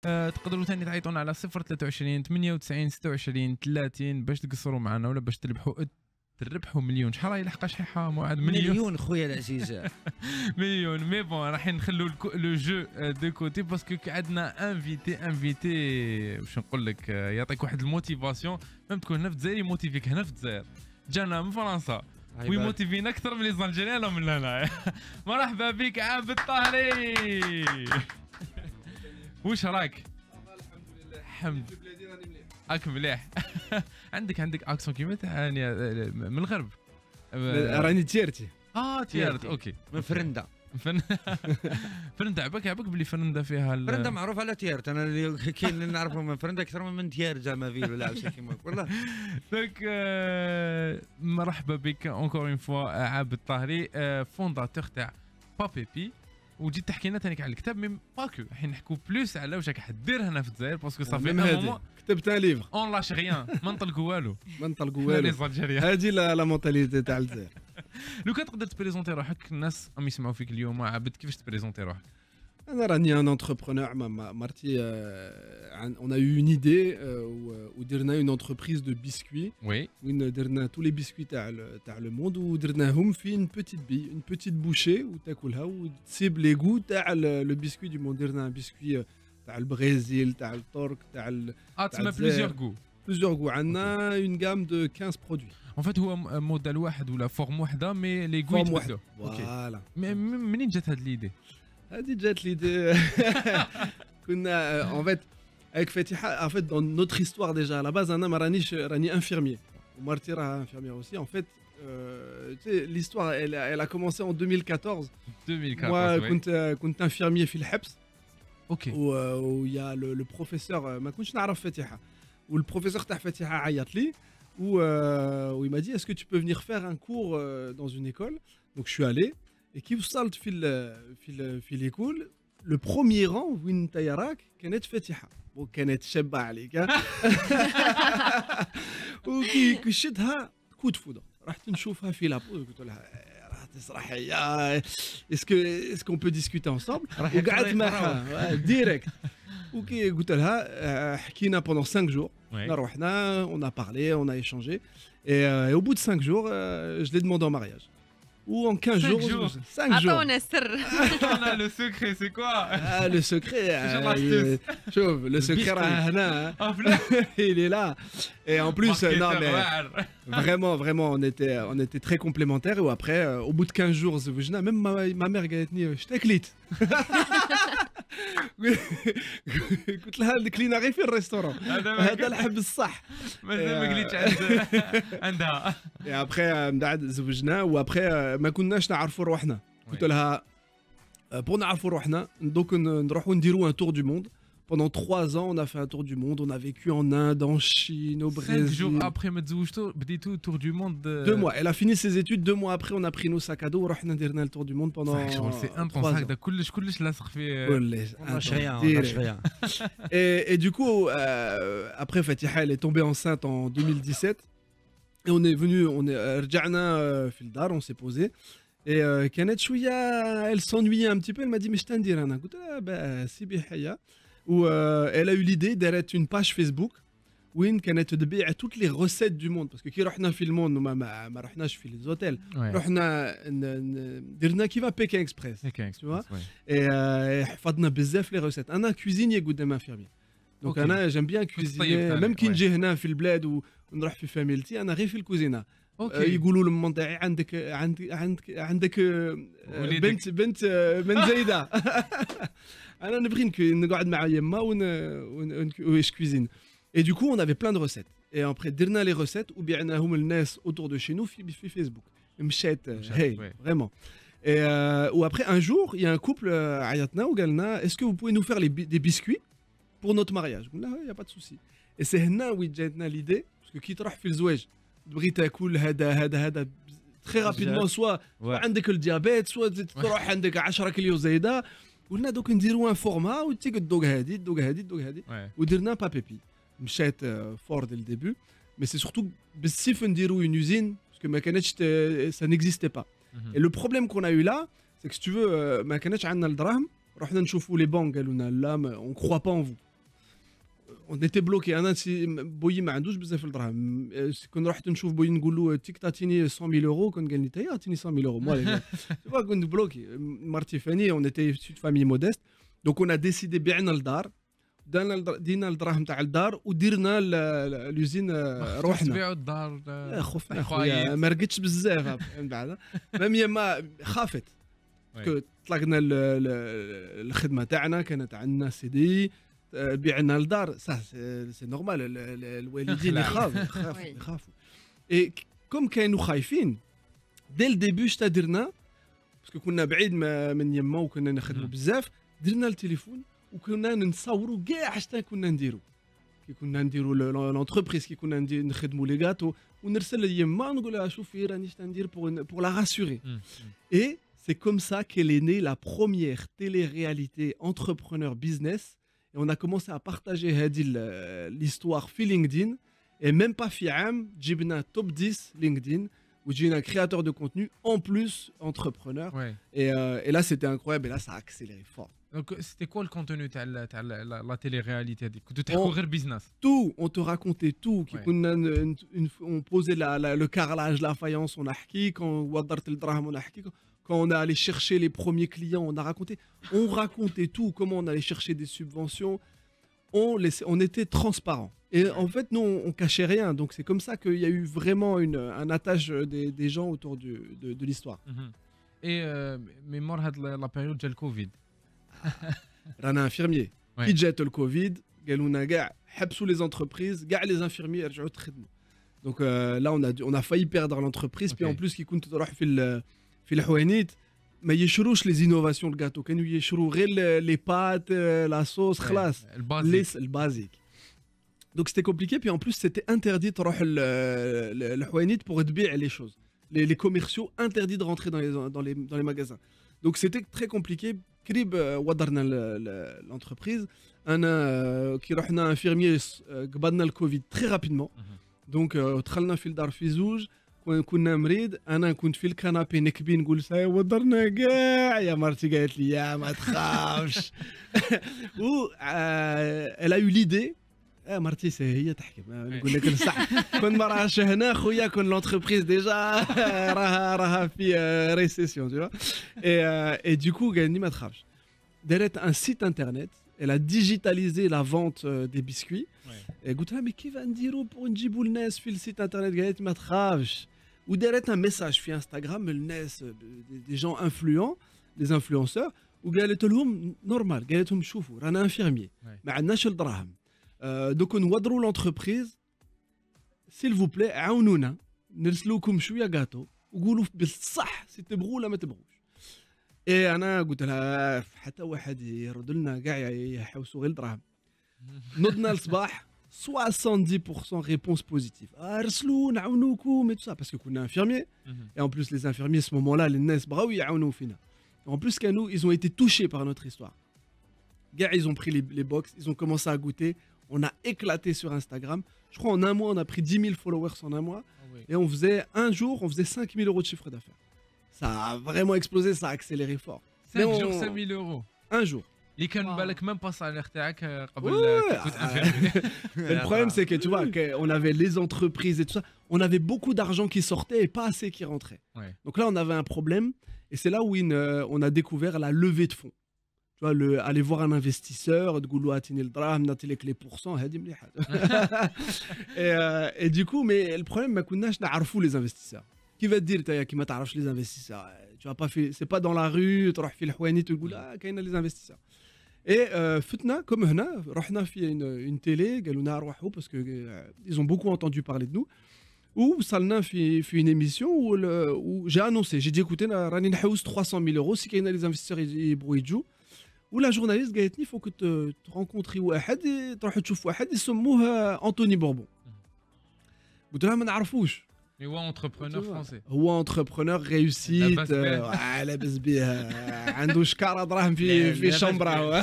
تقدروا ثاني تعيطونا على 023 98 26 30 باش تقصروا معنا ولا باش تربحوا مليون. شحال راهي لحقه شحيحه معاد؟ مليون خويا العزيز. مليون. مي بون راح نخلوا لو جو دو كوتي باسكو عندنا انفيتي واش نقول لك يعطيك واحد الموتيفاسيون فهمت، تكون هنا في الجزائر يموتيفيك هنا في الجزائر، جانا من فرنسا ويموتيفينا اكثر من لي زالجيريان ولا من هنا. مرحبا بك عابد طاهري. واش راك؟ الحمد راك مليح. عندك اكسون كيما تاع من الغرب. راني تيرتي. تيرت اوكي. من فرندا. فرندا عباك بلي فرندا فيها فرندا معروف على تيرت. انا اللي كاين اللي نعرفهم من فرندا اكثر من تيرت زعما فيل ولا شي كيما والله. دونك مرحبا بك اونكور اون فوا عابد طاهري، فونداتور تاع بابيبي، وجيت تحكي لنا ثاني على الكتاب. مي باكو حين نحكوا بلوس على واش راك حدير هنا في الجزائر باسكو صافي ان مومون كتبت ان ليفر اون لاش غيان، ما نطلقوا والو. والو. هذه لا مونتاليتي تاع الجزائر. لو كان تقدر تبريزونتي روحك، الناس راهم يسمعوا فيك اليوم عابد، كيفاش تبريزونتي روحك؟ انا راني ان انتربرونور. مرتي on a eu une idée ودرنا une entreprise de biscuits. Oui. وين درنا tous les biscuits تاع le monde ودرناهم في une petite bouchée وتاكلها وتسيب لي غو تاع le biscuit du monde. درنا biscuit تاع البرازيل، تاع الترك، تاع تسمى بليزيور غو. عندنا une gamme de 15 produits. ان فات هو موديل واحد ولا فورم واحده مي لي غو يتبدلوا. فوالا. منين جات هاد ليدي؟ هذه جات ليدي كنا en fait avec Fatiha. En fait dans notre histoire déjà à la base انا راني infirmier ومرتي راها infirmière aussi. En fait tu sais l'histoire elle a commencé en 2014. moi كنت infirmier في الحبس. اوكي. ويا لو بروفيسور ما كنتش نعرف فاتحه، والبروفيسور تاع فاتحه عيط لي il m'a dit est-ce que tu peux venir faire un cours dans une école. Donc je suis allé et كي وصلت في ليكول لو بروميي ران وين انت راك كانت فاتحه وكانت شابه عليك. وكي كشتها كود فودر رحت نشوفها في لابوز قلت لها راه تصرح هي اسكو بو ديسكوتي انصامبل. وقعدت معها ديريكت وكي قلت لها حكينا بوندون 5 جور. رحنا on a parlé, on a échangé et au bout de 5 jours je l'ai demandé en mariage. Ou en 15 jours. 5 jours. Attends, le secret, c'est quoi? Le secret, le secret, il est là. Et en plus, non mais vraiment, on était très complémentaires. Et après, au bout de 15 jours, même ma mère a dit, je t'éclite. قلت لها الكليناري في الريستورون هذا الحب الصح. مازال ما قليتش عندها. ابخي من بعد زوجنا وابخي ما كناش نعرفوا روحنا. قلت لها بور نعرفوا روحنا دوك نروحوا نديروا ان تور دو موند. Pendant 3 ans, on a fait un tour du monde. On a vécu en Inde, en Chine, au Brésil. 5 jours après, بديتو tour du monde. 2 mois. Elle a fini ses études. 2 mois après, on a pris nos sacs à dos. ورحنا درنا le tour du monde pendant 5 jours. C'est intense. هكذا كلش لاصق فيه. كلش. Et du coup, après Fatiha, elle est tombée enceinte en 2017. Et on est venu, رجعنا في الدار, on s'est posé. Et كانت شوية, elle s'ennuyait un petit peu. Elle m'a dit mais je t'ندير أنا. قلت لها bah سيبي حياة. Où elle a eu l'idée d'être une page Facebook où كانت تبيع toutes les recettes du monde parce que كي رحنا في الموند ما رحناش في les hôtels. رحنا درنا كيما بيكين اكسبريس tu vois. et حفظنا بزاف les recettes. انا cuisinier قدام infirmier. Donc انا j'aime bien cuisiner même كي نجي هنا في البلاد ونروح في فاميلتي انا غير في الكوزينه. يقولوا لهم تاعي عندك بنت من زايده. انا نبغي نقعد مع يما وش كوزين. Et du coup on avait plein de recettes. Et après درنا les recettes وبيعناهم للناس autour de chez nous في فيسبوك. مشات هي vraiment. Et ou après un jour il y a un couple عيطنا وقالنا est-ce que vous pouvez nous faire des biscuits pour notre mariage. قلنا il y a pas de souci. Et c'est هنا وين جاتنا l'idée parce que كي تروح في الزواج تبغي تاكل هذا très rapidement soit عندك الديابيت soit تروح عندك 10 كيلو زايده. قلنا دوك نديروا ان فورما وتيك تدوق هذه ودرنا بابيبي. مشات فور دي الديبي مي سي سورتو بالسيف نديروا اون يوزين باسكو ما كانتش سا نيكزيستي با. اي لو بروبليم كون ا يو لا سي كو تو ما كانتش عندنا الدراهم. رحنا نشوفوا لي بون قالوا لنا لا اون كروا با اون فو اون ايتي بلوكي. انا بوي ما عندوش بزاف الدراهم، كون رحت نشوف بوي نقول له تيك تعطيني 100000 يورو، كون قال لي تا عطيني 100000 يورو موا كنت بلوكي. مرتي فاني اون ايتي في فامي موديست، دونك اون ا ديسيدي بعنا الدار، دينا الدراهم تاع الدار وديرنا لوزين روحنا. تبيعوا الدار خفنا خويا ما رقدتش بزاف من بعد. ميم هي ما خافت طلقنا الخدمه تاعنا، كانت عندنا سي دي، بعنا الدار صح سي نورمال. الوالدين يخافوا اي كوم كانوا خايفين ديل الديبي. شتا درنا باسكو كنا بعيد من يما وكنا نخدموا بزاف، درنا التليفون وكنا نصوروا كاع شتا كنا نديروا. كي كنا نديروا لونتربريز، كي كنا نخدموا لي غاتو ونرسل ليما نقول لها شوفي راني شتا ندير pour la rassurer. Et c'est comme ça qu'elle est née la première télé-réalité entrepreneur business. Et on a commencé à partager l'histoire في LinkedIn. Et même pas في عام جبنا top 10 LinkedIn où j'ai un créateur de contenu en plus entrepreneur. Ouais. Et là c'était incroyable, et là ça a accéléré fort. Donc c'était quoi le contenu تاع la télé-réalité هذيك؟ كنتوا تحكوا غير بيزنس؟ Tout, on te racontait tout. Qui on posait le carrelage, la faïence, on a حكي. Quand وضرت الدراهم on a حكي. Quand on est allé chercher les premiers clients, on a raconté. On racontait tout, comment on allait chercher des subventions. On était transparent. Et en fait, nous, on cachait rien. Donc c'est comme ça qu'il y a eu vraiment un attache des gens autour de l'histoire. Et mémoire de la période de Covid. رانا infirmier. Qui jette le Covid, قالوا لنا كاع حبسوا les entreprises, كاع les infirmiers رجعوا تخدموا. Donc là on a failli perdre l'entreprise. Puis en plus qui كنت تروح في الحوانيت ما يشروش les innovations de gâteau, كانوا يشروا غير les pâtes, la sauce خلاص البازيك. Donc c'était compliqué. Puis en plus c'était interdit تروح الحوانيت pour تبيع les choses. Les commerciaux interdits de rentrer dans les magasins. Donc c'était très compliqué. كريب وضرنا l'entreprise. انا كي رحنا انفيرميي قبضنا الكوفيد très rapidement. Donc دخلنا في الدار في زوج، كنا مريض. انا كنت في الكنابي نكبي نقول ساي وضرنا كاع. يا مرتي قالت لي يا ما تخافش. و elle a eu l'idée. مرتي هي تحكي نقول لك الصح. كون ما راهش هنا خويا، كون لونتربريز ديجا راها في ريسيسيون tu vois. Et du coup قال لي ما تخافش. دارت un site internet. Elle a digitalisé la vente des biscuits. Et قلت لها مي كيف نديروا pour نجيبوا الناس في السيت انترنت؟ قالت ما تخافش. ودارت un message في انستغرام للناس des gens influents, des influenceurs، وقالت لهم نورمال، قالت لهم شوفوا رانا انفيرمي ما عندناش الدراهم، دوك نودروا لونتربريز سيل فو بلاي عاونونا نرسلوكم شويه غاتو وقولوا بالصح سي تبغوا ولا ما تبغوش. اي انا قلت لها حتى واحد يرد لنا كاع يحوسوا غير الدراهم. نضنا الصباح 70% réponse positive. ارسلوا نعاونوكم et tout ça parce que كنا infirmiers. Et en plus les infirmiers à ce moment-là les ناس بغاو يعاونوا فينا. En plus كانوا ils ont été touchés par notre histoire. Gars, ils ont pris les box, ils ont commencé à goûter. On a éclaté sur Instagram. Je crois en un mois, on a pris 10 000 followers en un mois. Et on faisait, un jour, on faisait 5 000 euros de chiffre d'affaires. Ça a vraiment explosé, ça a accéléré fort. 5 jours, 5 000 euros. Un jour. اللي كان بالك même pas salaire تاعك قبل كنت Le problème c'est que tu vois on avait les entreprises et tout ça, on avait beaucoup d'argent qui sortait et pas assez qui rentrait. Donc là on avait un problème et c'est là où on a découvert la levée de fonds. Tu vois, aller voir un investisseur, تقول له اعطيني الدراهم نعطي لك لي بورسون هذه مليحه. Et du coup mais le problème ما كناش نعرفوا les investisseurs. كيف تدير نتايا كي ما تعرفش les investisseurs؟ Tu vas pas c'est pas dans la rue تروح في الحوانيت وتقول كاين les investisseurs. Et فتنا comme هنا رحنا في une télé قالوا لنا روحوا parce que ils ont beaucoup entendu parler de nous. وصلنا في une émission où j'ai annoncé, j'ai dit écoutez راني نحوس 300 000 euros si كاين les investisseurs يبغوا يجوا. ولا جورناليست قالت لي فوك ترونكونتري واحد تروح تشوف واحد يسموه انطوني بوربون. قلت لها ما نعرفوش. هو انتربرونور فرونسي. هو انتربرونور ريوسيت لاباس به عنده شكاره دراهم في شامبرا.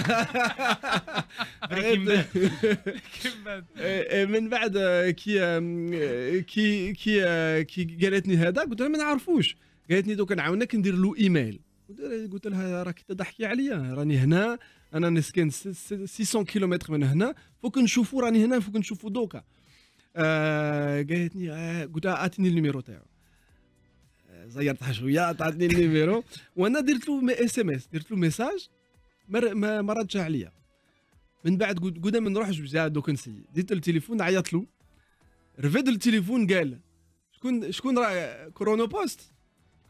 من بعد كي قالتني هذا قلت لها ما نعرفوش. قالت لي دوك نعاونك ندير له ايميل. قلت لها راك تضحكي عليا، راني هنا انا نسكن 600 كيلومتر من هنا، فوق نشوفوا راني هنا، فوق نشوفوا دوكا. قالتني قلت لها اعطيني النيميرو تاعو. زيرتها شويه، عطاتني النيميرو وانا درت له اس ام اس، درت له ميساج ما ردش عليا. من بعد قدام نروح دوك نسي، ديت التليفون عيط له، رفد التليفون قال شكون راه كورونو بوست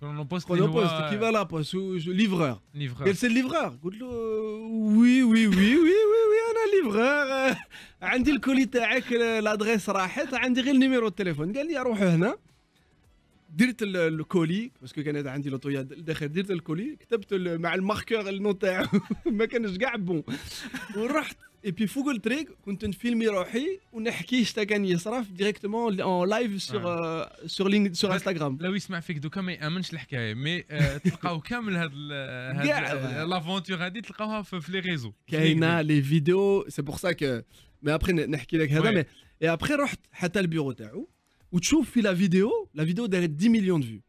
كيفا لا بوست ليفرور قال سي ليفرور. قلت له وي وي وي وي وي انا ليفرور، عندي الكولي تاعك لادريس راحت، عندي غير النيميرو التليفون. قال لي روح هنا، درت الكولي باسكو كانت عندي لوطويا داخل، درت الكولي كتبت مع الماركور النو تاعو ما كانش كاع بون، ورحت اي بي فوق الطريق كنت نفيلمي روحي ونحكي شتا كان يصرف ديريكتومون اون لايف سور انستغرام. لو يسمع فيك دوكا ما يامنش الحكايه، مي تلقاو كامل هاد لافونتور هادي تلقاوها في لي ريزو كاينه لي فيديو. سي بور سا كو مي ابخي نحكي لك هذا. مي اي ابخي رحت حتى البيرو تاعو وتشوف في لا فيديو دارت 10 مليون فيو.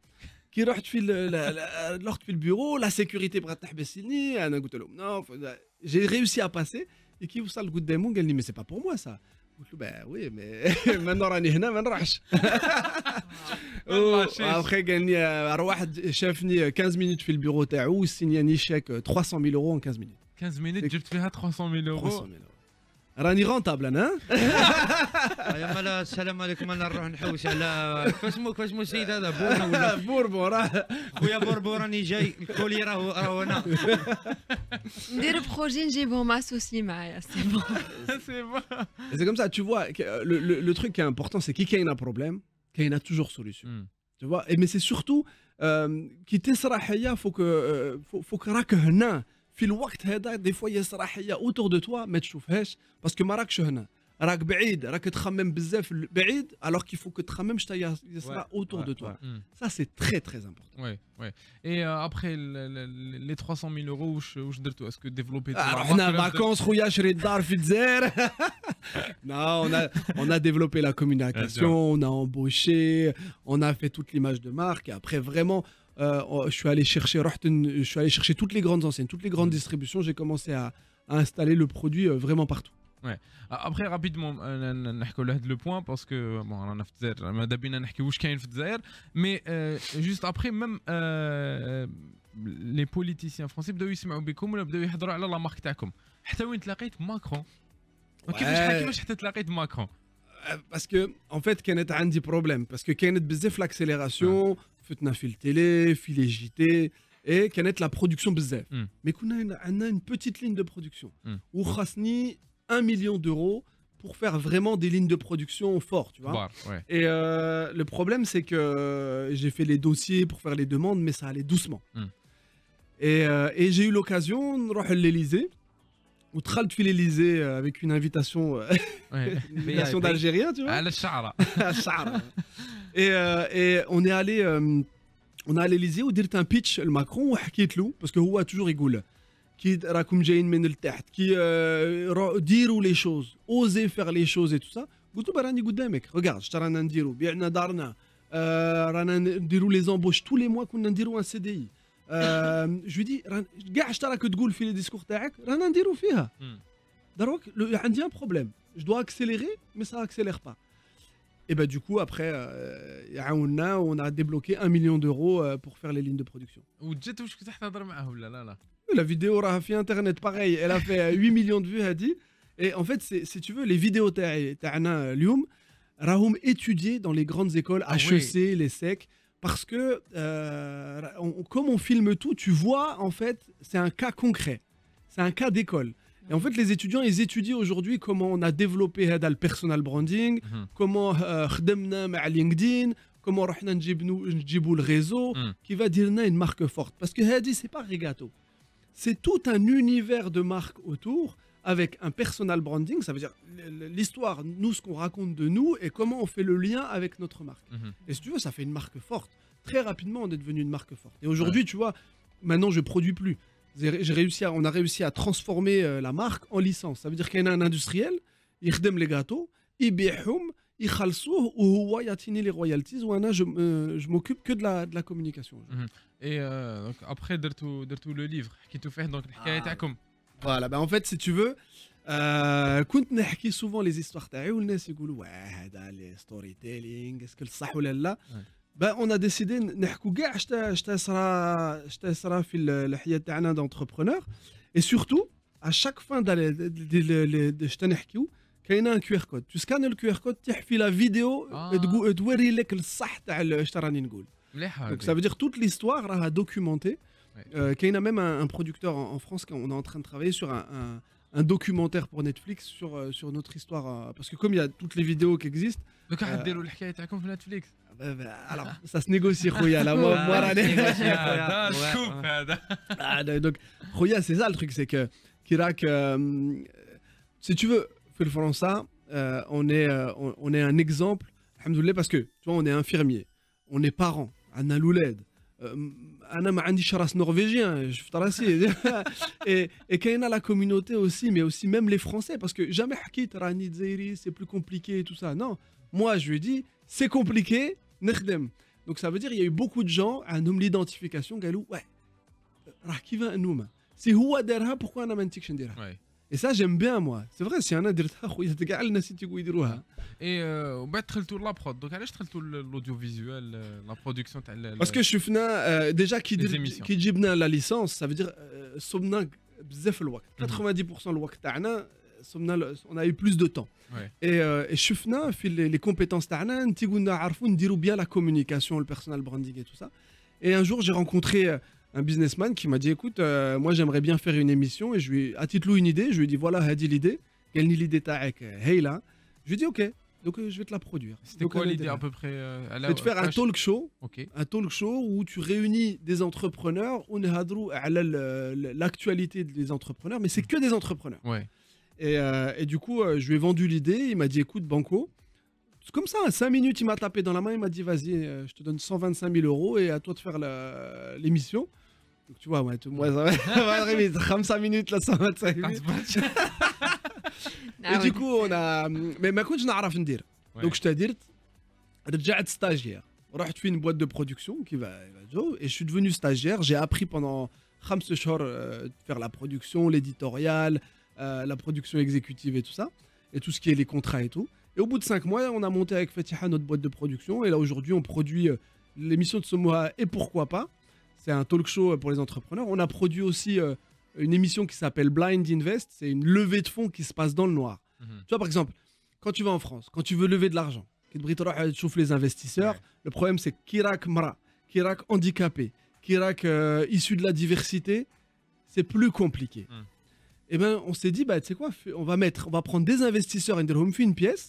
كي رحت في البيرو لا سيكوريتي بغات تحبسني، انا قلت لهم نو جي ريوسي ا باسي. Et qui وصل قدامه قال لي مي سي با بور موا سا. قلت له با وي مي مانو راني هنا ما نروحش. ابخي قال لي واحد شافني 15 مينوت في البيرو تاعو وسينياني شيك 300,000 يورو en 15 مينوت. 15 مينوت جبت فيها 300,000 يورو. 300,000 يورو راني رونتابل انا. يا مالا السلام عليكم، انا نروح نحوس على كيفاش سيد هذا بوربو ولا بوربو راه خويا بوربو راني جاي، الكولي راهو هنا. ندير بروجي نجيبهم اسوسي معايا سي بون. سي بون. C'est comme ça, tu vois, le truc qui est important, c'est qu'il y a un problème, qu'il y a toujours solution. Tu vois, mais c'est surtout qui t'esrahia, faut que راك هنا في الوقت هذا. دي فوا يسرحيه اوتور دو توا ما تشوفهاش باسكو ما راكش هنا، راك بعيد، راك تخمم بزاف بعيد، alors qu'il faut que تخمم شتا يصرا اوتور دو توا. Ça c'est très très important. Ouais, ouais. Et après les 300,000 euros واش درتو؟ اسكو ديفلوبي رحنا فاكونس خويا شريت دار في الجزائر. Non, on a développé la communication, on a embauché, on a fait toute l'image de marque et après vraiment je suis allé chercher toutes les grandes enseignes, toutes les grandes distributions. J'ai commencé à installer le produit vraiment partout. Ouais. Après rapidement نحكوا على هذا لو بوين باسكو بون رانا في الجزائر ماذا بينا نحكي واش كاين في الجزائر. مي جوست ابري ميم لي بوليتيسيان فرونسي بداو يسمعوا بكم ولا بداو يحضروا على لا مارك تاعكم. حتى وين تلاقيت ماكرون؟ كيفاش حتى تلاقيت ماكرون؟ باسكو ان فيت كانت عندي بروبليم باسكو كانت بزاف لاكسيليراسيون. فتنا في التيلي في لي جي تي اي كانت لا برودكسيون بزاف. مي كنا عندنا une petite ligne de production وخاصني 1 million d'euros pour faire vraiment des lignes de production fortes, tu vois. Ouais. Et le problème, c'est que j'ai fait les dossiers pour faire les demandes, mais ça allait doucement. Et j'ai eu l'occasion de aller à l'Élysée, ou de l'Élysée avec une invitation, une invitation d'Algérien, tu vois. À la Chara. Et on est allé à l'Élysée, où dit un pitch, le Macron, parce que هو toujours يقول كي راكم جايين من التحت كي ديروا لي شوز اوزي فيغ لي شوز اي تو سا. قلت له راني قدامك ريغارد اش رانا نديروا، بعنا دارنا، رانا نديروا لي زامبوش تو لي موا، كنا نديروا ان سي دي اي. جو دي كاع اش راك تقول في لي ديسكور تاعك رانا نديروا فيها. دروك عندي ان بروبليم جو دوا اكسيليري مي سا اكسيلير با. Et bah du coup après on a débloqué 1 million d'euros pour faire les lignes de production. وجدت واش كنت تحضر معاه ولا لا؟ La vidéo راها في internet pareil, elle a fait 8 millions de vues هادي. Et en fait si tu veux les vidéos تاعنا اليوم راهم étudiées dans les grandes écoles HEC, les SEC parce que comme on filme tout, tu vois en fait c'est un cas concret. C'est un cas d'école. Et en fait, les étudiants, ils étudient aujourd'hui comment on a développé le personal branding, comment خدمنا مع LinkedIn, comment رحنا نجيبوا le réseau qui va dire une marque forte. Parce que هادي c'est pas Regato. C'est tout un univers de marques autour avec un personal branding, ça veut dire l'histoire, nous, ce qu'on raconte de nous et comment on fait le lien avec notre marque. Et si tu veux, ça fait une marque forte. Très rapidement, on est devenu une marque forte. Et aujourd'hui, tu vois, maintenant, je produis plus. On a réussi à transformer la marque en licence. Ça veut dire qu'il y a un industriel, il خدم les gâteaux, il بيعهم, يخلصوه وهو يعطيني les royalties وانا je m'occupe que de la communication. Et après درتو لو ليفر حكيتو فيه دونك الحكايه تاعكم Voilà, bah en fait, si tu veux, كنت نحكي souvent les histoires تاعي والناس يقولوا واه هذا لي ستوري تيلينغ اسكو صح ولا لا. Bah on a décidé نحكوا كاع شتا صرا في الحياة تاعنا d'entrepreneur et surtout à chaque fin شتا نحكيو كاينه un QR code. Tu scannes le QR code تحفي la vidéo توري لك الصح تاع اش راني نقول. Donc ça veut dire toute l'histoire راها documentée. Kaina même un producteur en France, on est en train de travailler sur un documentaire pour Netflix sur notre histoire. Parce que comme il y a toutes les vidéos qui existent. Donc, Netflix. Alors, ça se négocie, Khoya. Donc, Khoya, c'est ça le truc, c'est que Kirak, si tu veux, faire France, on est un exemple, alhamdoulilah, parce que tu vois, on est infirmier, on est parents, on a l'ouled. انا ما عنديش راس norvégien شفت راسي et كاينه la communauté aussi mais aussi même les français parce que jamais حكيت راني جزائري c'est plus compliqué et tout ça non moi je lui dis c'est compliqué نخدم donc ça veut dire il y a eu beaucoup de gens عندهم l'identification قالوا ouais راه كيفاه نوما سي هو دارها pourquoi انا ما نتيكش نديرها. Et ça j'aime bien moi. C'est vrai si انا درتها خويا كاع الناس يتيقوا يديروها. Et وبعد دخلتوا لا برود دونك علاش دخلتوا l'audiovision la production تاع parce que شفنا déjà كي جبنا la licence ça veut dire صبنا بزاف الوقت 90% الوقت تاعنا صبنا on a eu plus de temps. Et شفنا في les compétences تاعنا انت قلنا نعرفوا نديروا bien la communication le personal branding et tout ça. Et un jour j'ai rencontré un businessman qui m'a dit écoute moi j'aimerais bien faire une émission et je lui à titre une idée je lui ai dit voilà هذه l'idée quelle est l'idée تاعك هايله je lui ai dit OK donc je vais te la produire. C'était quoi l'idée à peu près de faire un talk show. Okay. Un talk show où tu réunis des entrepreneurs on hadrou على l'actualité des entrepreneurs mais c'est que des entrepreneurs. Et du coup je lui ai vendu l'idée, il m'a dit écoute Banco c'est comme ça, 5 minutes, il m'a tapé dans la main, il m'a dit vas-y, je te donne 125 000 € et à toi de faire l'émission. Donc tu vois, moi, ça va 5 minutes, là, 125 000. Et du coup, on a. Mais ma coach n'a rien dire. Donc je t'ai dit, رجعت stagiaire. رحت في une boîte de production qui va et je suis devenu stagiaire. J'ai appris pendant 5 شهور faire la production, l'éditorial, la production exécutive et tout ça. Et tout ce qui est les contrats et tout. Et au bout de 5 mois, on a monté avec Fatiha notre boîte de production. Et là, aujourd'hui, on produit l'émission de Somoha et pourquoi pas. C'est un talk show pour les entrepreneurs. On a produit aussi une émission qui s'appelle Blind Invest. C'est une levée de fonds qui se passe dans le noir. Tu vois, par exemple, quand tu vas en France, quand tu veux lever de l'argent, tu chauffes les investisseurs. Le problème, c'est Kirak Mra, Kirak handicapé, Kirak issu de la diversité. C'est plus compliqué. Et ben, on s'est dit, bah, tu sais quoi, on va prendre des investisseurs et on fait une pièce.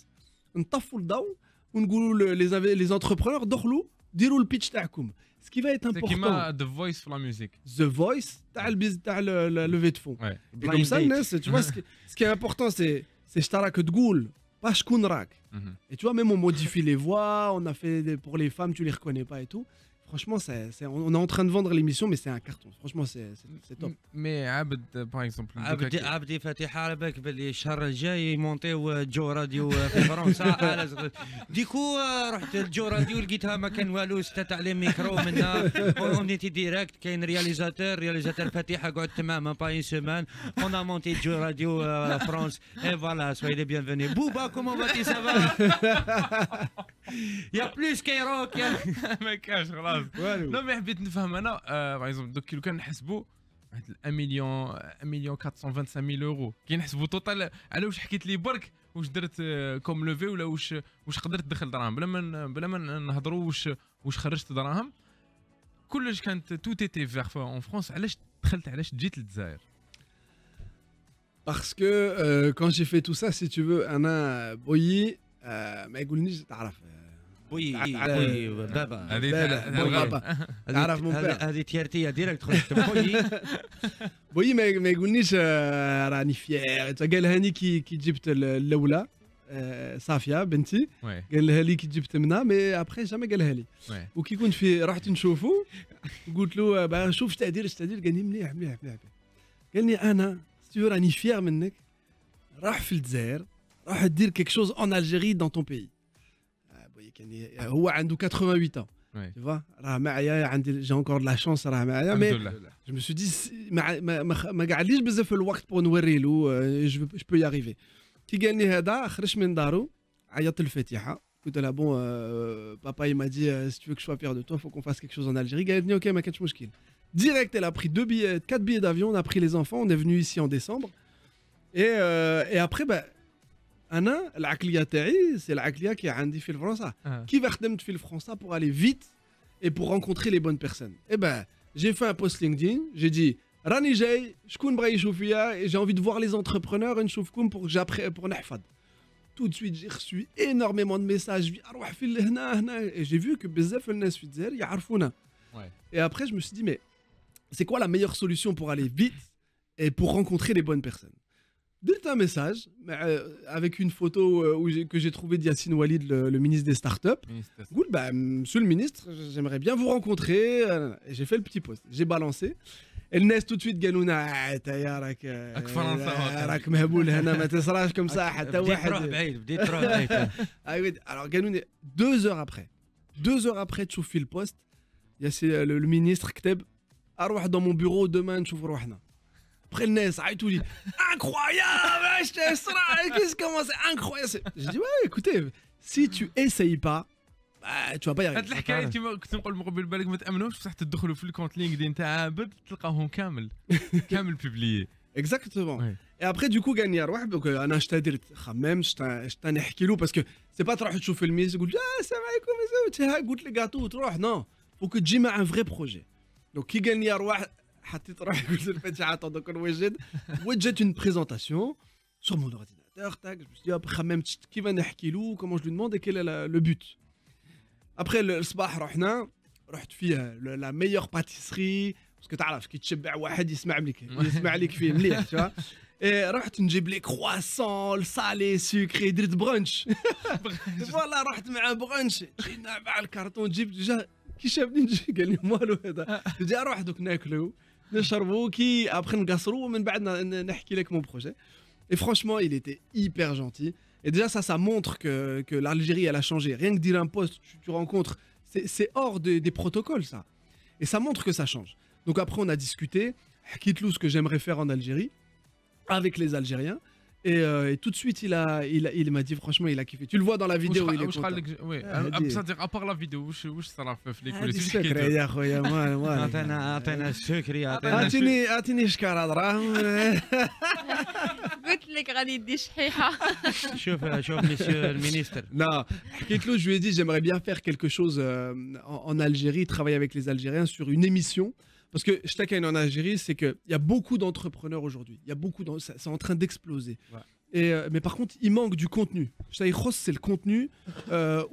نطفوا الضوء ونقولوا les entrepreneurs دخلوا ديروا البيتش تاعكم. Ce qui va être important. C'est كيما The Voice pour la musique. The Voice تاع تاع la levée de fonds. Et comme ça الناس tu vois ce qui est important c'est شتراك تقول pas شكون راك. Et tu vois même on modifie les voix, on a fait pour les femmes tu les reconnais pas et tout. Franchement, on est en train de vendre l'émission, mais c'est un carton. Franchement, c'est top. Mais Abd, par exemple. عبدي فاتحة على بالك باللي الشهر الجاي يمونطيو جو راديو في فرنسا. ديكو رحت الجو راديو لقيتها ما كان والو ستات على ميكرو منا اونيتي ديريكت كاين رياليزاتور فاتحة قعدت معاه ما با اون سيمان اون ا مونتي جو راديو فرانس اي فوالا سوي لي بيانفوني بوبا كومون فاتي سافا يا بلوس كايروك ما كاش خلاص. لا مي حبيت نفهم انا باغ اكزومبل دوك لو كان نحسبوا واحد 1,425,000 €. كي نحسبوا توتال على واش حكيت لي برك واش درت كوم لوفي ولا واش قدرت تدخل دراهم بلا ما نهضروا واش خرجت دراهم. كلش كانت تو تيتي فيغ اون فرونس. علاش دخلت علاش جيت للجزائر؟ Parce que quand j'ai fait tout ça si tu veux انا بويي ما يقولنيش تعرف بوي بابا تعرف مون بير هذه تيارتيه ديريكت خرجت بوي ما يقولنيش راني فيير. قال هاني كي جبت الاولى صافيه بنتي قال لها لي كي جبت منها مي ابخي جامي قالها لي. وكي كنت في رحت نشوفه قلت له شوف اش تدير قال لي مليح قال لي انا سيور راني فيير منك. راح في الجزائر راح دير كيك شوز ان الجيري دون طون بيي. هو عنده 88 ans Ouais. Tu vois, راه معايا عندي j'ai encore de la chance راه معايا mais Alhamdoulilah. je me suis dit ما قعدليش بزاف الوقت pour نوري له je peux y arriver. كي قال لي هذا خرج من دارو عيطت للفاتحه قلت لها bon papa il m'a dit si tu veux que je sois fier de toi faut qu'on fasse quelque chose en Algérie. قالت لي OK ما كانش مشكل. Direct elle a pris 4 billets d'avion, on a pris les enfants, on est venu ici en décembre et après انا العقليه تاعي سي العقليه كي عندي في فرنسا كيف خدمت في فرنسا pour aller vite et pour rencontrer les bonnes personnes. Et j'ai fait un post LinkedIn, j'ai dit راني جاي شكون بغى يشوف فيا et j'ai envie de voir les entrepreneurs نشوفكم pour نحفظ. Tout de suite j'ai reçu énormément de messages اروح في هنا et j'ai vu que بزاف الناس في الجزائر يعرفونا. Et après je me suis dit mais c'est quoi la meilleure solution pour aller vite et pour rencontrer les bonnes personnes. Direct un message avec une photo que j'ai trouvée d'Yassine Walid, le ministre des startups. Goul, monsieur le ministre, j'aimerais bien vous rencontrer. Et j'ai fait le petit post. J'ai balancé. Et le tout de suite, Galouna, راك مهبول هنا ما تصراش comme ça حتى واحد. بديت تروح بعيد. Alors Galouna, 2 heures après تشوف في البوست يا le ministre كتب اروح dans mon bureau demain نشوف روحنا. Après le NES, tout dit incroyable, comment c'est incroyable. Je dis ouais, écoutez, si tu essayes pas, tu vas pas y arriver. هاد الحكايه كيما كنت نقول مقبل بالك ما تامنوش بصح تدخلوا في الكونت لينكدين تاع عابد تلقاوهم كامل بيبليي. Exactement. Et après du coup gagner روح donc انا شتا درت خمام شتا نحكي له باسكو سي با تروح تشوف الميز تقول السلام عليكم قلت لي غاتو تروح نو فوك تجي مع ان فري بروجي. دونك كي قال لي روح حطيت روحي قلت للفتحة دوك وجدت une présentation sur mon ordinateur tac je me suis dit après خممت كيف نحكي له comment je lui demande et quel est le but. Après الصباح رحت فيها la meilleure pâtisserie parce que تعرف كي تشبع واحد يسمع لك فيه مليح tu vois. Et رحت نجيب لي croissant salé sucré درت برانش فوالا رحت مع برانش جينا مع الكرتون جبت جا كي شافني نجي قال لي مالو هذا جا اروح دوك ناكلو نشربو كي ابخي نقصرو ومن بعد نحكي لك mon projet. Et franchement il était hyper gentil et déjà ça montre que l'Algérie elle a changé. Rien que dire un poste tu rencontres c'est hors des protocoles ça et ça montre que ça change. Donc après on a discuté حكيت له ce que j'aimerais faire en Algérie avec les Algériens et tout de suite il m'a dit franchement il a kiffé. Tu le vois dans la vidéo il est content. Oui, c'est-à-dire à part la vidéo واش صرا في لي كوليس سكري يا خويا اعطينا السكري اعطيني شكاره دراهم. قلت لك غادي يدي شحيحه. شوف مسيو المينيستر. Non, حكيت له je lui ai dit j'aimerais bien faire quelque chose en Algérie, travailler avec les Algériens sur une émission. Parce que je t'accueille en Algérie, c'est qu'il y a beaucoup d'entrepreneurs aujourd'hui. Il y a beaucoup c'est en train d'exploser. Ouais. Mais par contre, il manque du contenu. C'est le contenu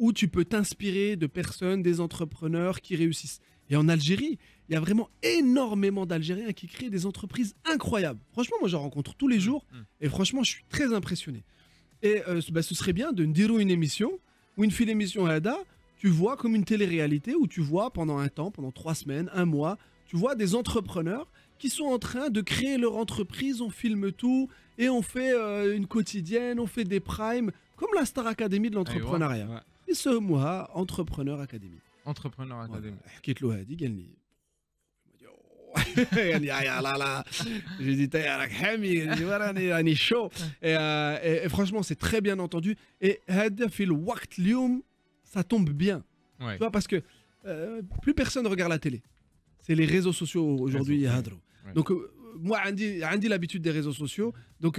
où tu peux t'inspirer de personnes, des entrepreneurs qui réussissent. Et en Algérie, il y a vraiment énormément d'Algériens qui créent des entreprises incroyables. Franchement, moi, j'en rencontre tous les jours. Et franchement, je suis très impressionné. Et ce serait bien de dire une émission, ou une file émission Hada, tu vois comme une télé-réalité où tu vois pendant un temps, pendant 3 semaines, 1 mois, tu vois des entrepreneurs qui sont en train de créer leur entreprise, on filme tout et on fait une quotidienne, on fait des primes, comme la Star Academy de l'entrepreneuriat. Ouais. Et ce mois, Entrepreneur Academy. Entrepreneur Academy. حكيت له هذه قال لي قال لي يا لا j'ai dit راك حامي راني chaud et franchement c'est très bien entendu et هذا في الوقت اليوم ça tombe bien. Tu vois parce que plus personne regarde la télé. C'est les réseaux sociaux aujourd'hui, Yahadro. Donc, moi, j'ai l'habitude des réseaux sociaux. Donc,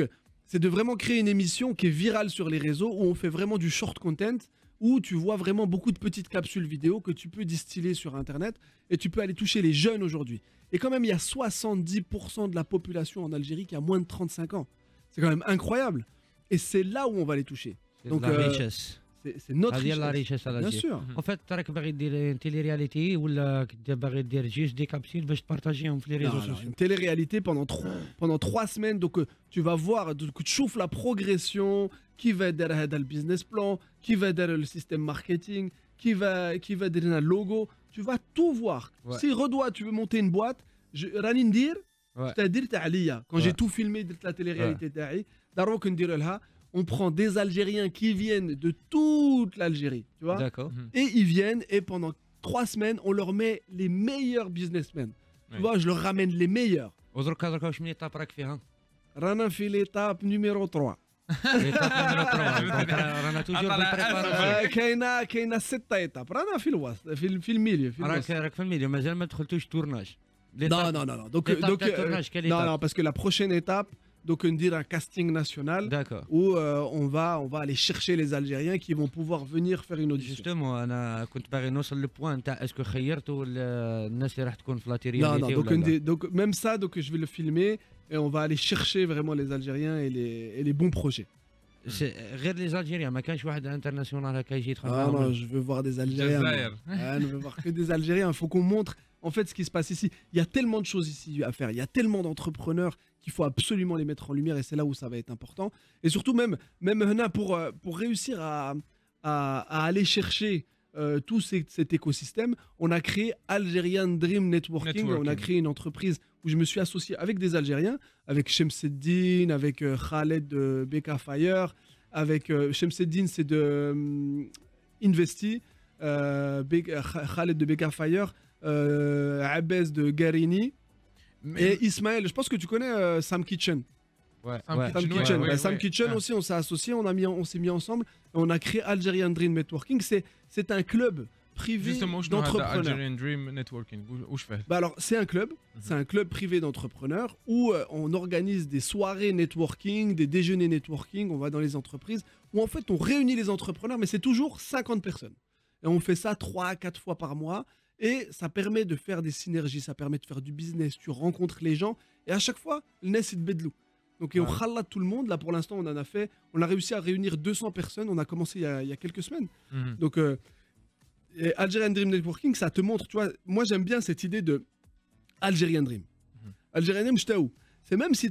c'est de vraiment créer une émission qui est virale sur les réseaux, où on fait vraiment du short content, où tu vois vraiment beaucoup de petites capsules vidéo que tu peux distiller sur Internet et tu peux aller toucher les jeunes aujourd'hui. Et quand même, il y a 70% de la population en Algérie qui a moins de 35 ans. C'est quand même incroyable. Et c'est là où on va les toucher. Donc, la richesse. C'est notre richesse. Bien sûr. En fait, راك باغي دير تيلي رياليتي ولا باغي دير جوست دي كابسول باش تبارطاجيهم في لي ريزو سوسيو. Une télé-réalité pendant 3 semaines donc tu vas voir tu chauffes la progression qui va derrière le business plan, qui va derrière le système marketing, qui va derrière le logo, tu vas tout voir. Ouais. Si Redois tu veux monter une boîte, راني ندير c'est-à-dire تاع ليا quand j'ai tout filmé درت la télé-réalité تاعي دروك ندير لها. On prend des Algériens qui viennent de toute l'Algérie, tu vois. D'accord. Et ils viennent et pendant 3 semaines, on leur met les meilleurs businessmen. Tu Oui. vois, je leur ramène les meilleurs. ودرك واش من ايطاب راك فيها؟ Rana في l'étape numéro 3. ايطاب نمرة 3 رانا توجور أطلع بالبريباراسيون. كاينه 6 ايتاب. رانا في الوسط في الميليو في الوسط. راك في الميديو مازال ما دخلتوش تورناج. Non, non, non, non. Donc, tournage, quelle non, étape? non, parce que la prochaine étape, donc on dit un casting national D'accord. où on va aller chercher les Algériens qui vont pouvoir venir faire une audition. جوستومون انا كنت باغي نوصل للبوان تاع اسكو خيرتوا الناس اللي راح تكون في Non, لاتيرياليتي non. Donc, ولا لا؟ donc même ça, donc je vais le filmer et on va aller chercher vraiment les Algériens et les bons projets. غير لي زالجيريان ما كانش واحد انترناسيونال هكا يجي يدخل Ah معاهم. non, je veux voir des Algériens. moi. Jazair. Ah, je veux voir que des Algériens. Il faut qu'on montre en fait ce qui se passe ici. Il y a tellement de choses ici à faire. Il y a tellement d'entrepreneurs qu'il faut absolument les mettre en lumière et c'est là où ça va être important. Et surtout même Hena, pour réussir à aller chercher tout cet écosystème, on a créé Algerian Dream Networking. On a créé une entreprise où je me suis associé avec des Algériens, avec Shemseddin, avec Khaled de Beka Fire, avec Shemseddin c'est de Investi, Khaled de Beka Fire, Abbez de Garini et Ismaël. Je pense que tu connais Sam Kitchen. Ouais, Sam ouais. Sam Kitchen, Kitchen. ouais, Bah, ouais, Sam ouais. Kitchen Ah. aussi, on s'est associé, on s'est mis ensemble et on a créé Algerian Dream Networking. C'est un club privé Justement, je n'aurais d'entrepreneurs. Algerian Dream Networking. Où je fais Bah alors, c'est un club privé d'entrepreneurs où on organise des soirées networking, des déjeuners networking, on va dans les entreprises, où en fait on réunit les entrepreneurs, mais c'est toujours 50 personnes. Et on fait ça 3 à 4 fois par mois, et ça permet de faire des synergies, ça permet de faire du business, tu rencontres les gens, et à chaque fois, le Nes est de Bedlou. Donc et on khallat tout le monde, là pour l'instant on a réussi à réunir 200 personnes, on a commencé il y a quelques semaines. Mhm. Donc, et Algerian Dream Networking, ça te montre, tu vois, moi j'aime bien cette idée de Algerian Dream. Algerian Dream, j't'aou. C'est même si